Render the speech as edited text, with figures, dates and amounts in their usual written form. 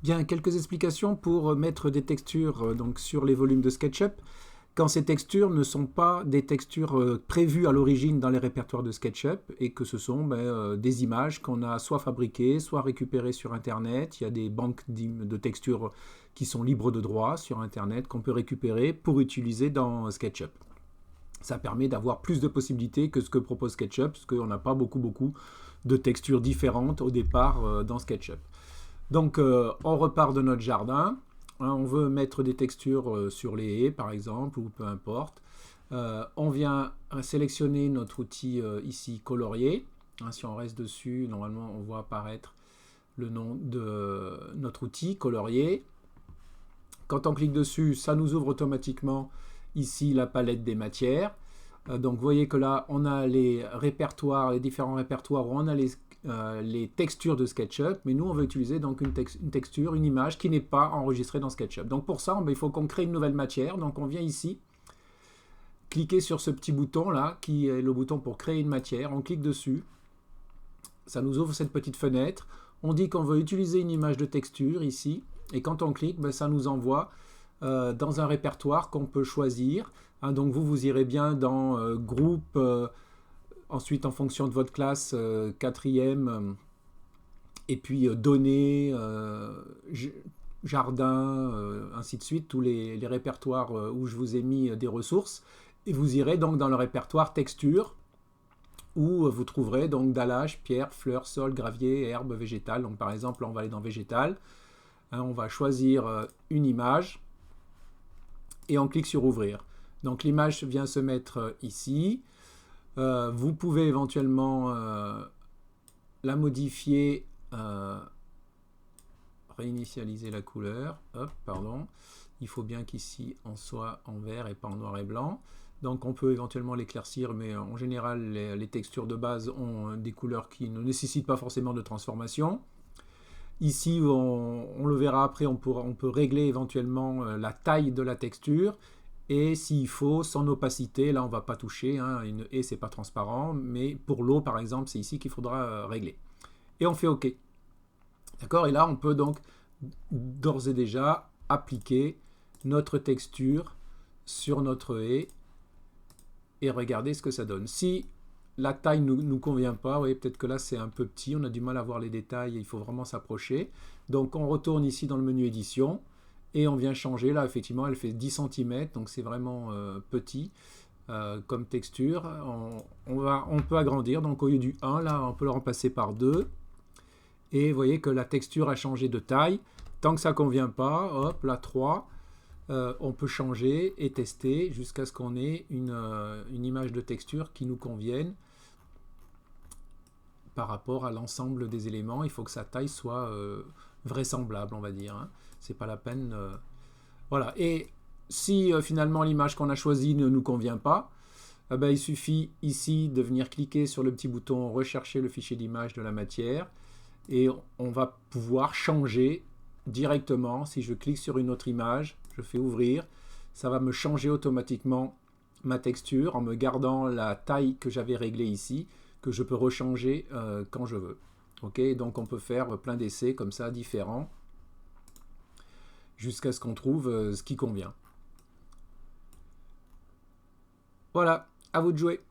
Bien, quelques explications pour mettre des textures donc sur les volumes de SketchUp quand ces textures ne sont pas des textures prévues à l'origine dans les répertoires de SketchUp et que ce sont des images qu'on a soit fabriquées, soit récupérées sur Internet. Il y a des banques de textures qui sont libres de droit sur Internet qu'on peut récupérer pour utiliser dans SketchUp. Ça permet d'avoir plus de possibilités que ce que propose SketchUp, parce qu'on n'a pas beaucoup de textures différentes au départ dans SketchUp. Donc on repart de notre jardin. On veut mettre des textures sur les haies par exemple, ou peu importe. On vient sélectionner notre outil ici colorier. Si on reste dessus, normalement on voit apparaître le nom de notre outil colorier. Quand on clique dessus, ça nous ouvre automatiquement ici la palette des matières. Donc vous voyez que là on a les répertoires, les différents répertoires où on a les textures de SketchUp, mais nous on veut utiliser donc une texture, une image qui n'est pas enregistrée dans SketchUp. Donc pour ça, il faut qu'on crée une nouvelle matière. Donc on vient ici, cliquer sur ce petit bouton là, qui est le bouton pour créer une matière. On clique dessus, ça nous ouvre cette petite fenêtre. On dit qu'on veut utiliser une image de texture ici, et quand on clique, ça nous envoie dans un répertoire qu'on peut choisir. Donc vous irez bien dans groupe, ensuite en fonction de votre classe, quatrième, et puis données, jardin, ainsi de suite, tous les répertoires où je vous ai mis des ressources. Et vous irez donc dans le répertoire texture, où vous trouverez donc dallage, pierre, fleurs, sol, gravier, herbe, végétal. Donc par exemple, on va aller dans végétal. On va choisir une image et on clique sur ouvrir. Donc l'image vient se mettre ici. Vous pouvez éventuellement la modifier, réinitialiser la couleur. Hop, pardon. Il faut bien qu'ici on soit en vert et pas en noir et blanc. Donc on peut éventuellement l'éclaircir, mais en général les textures de base ont des couleurs qui ne nécessitent pas forcément de transformation. Ici, on le verra après, on peut régler éventuellement la taille de la texture. Et s'il faut, son opacité, là on ne va pas toucher, une haie c'est pas transparent, mais pour l'eau par exemple, c'est ici qu'il faudra régler. Et on fait OK. D'accord. Et là on peut donc d'ores et déjà appliquer notre texture sur notre haie et regarder ce que ça donne. Si la taille ne nous convient pas, oui, peut-être que là c'est un peu petit, on a du mal à voir les détails, il faut vraiment s'approcher. Donc on retourne ici dans le menu édition et on vient changer. Là effectivement elle fait 10 cm, donc c'est vraiment petit comme texture. On peut agrandir, donc au lieu du 1, là on peut le remplacer par 2. Et vous voyez que la texture a changé de taille. Tant que ça ne convient pas, hop, là 3. On peut changer et tester jusqu'à ce qu'on ait une image de texture qui nous convienne par rapport à l'ensemble des éléments. Il faut que sa taille soit vraisemblable, on va dire. C'est pas la peine. Voilà. Et si finalement l'image qu'on a choisie ne nous convient pas, il suffit ici de venir cliquer sur le petit bouton rechercher le fichier d'image de la matière et on va pouvoir changer directement. Si je clique sur une autre image, je fais ouvrir, ça va me changer automatiquement ma texture en me gardant la taille que j'avais réglée ici, que je peux rechanger quand je veux. Okay, donc on peut faire plein d'essais comme ça, différents, jusqu'à ce qu'on trouve ce qui convient. Voilà, à vous de jouer.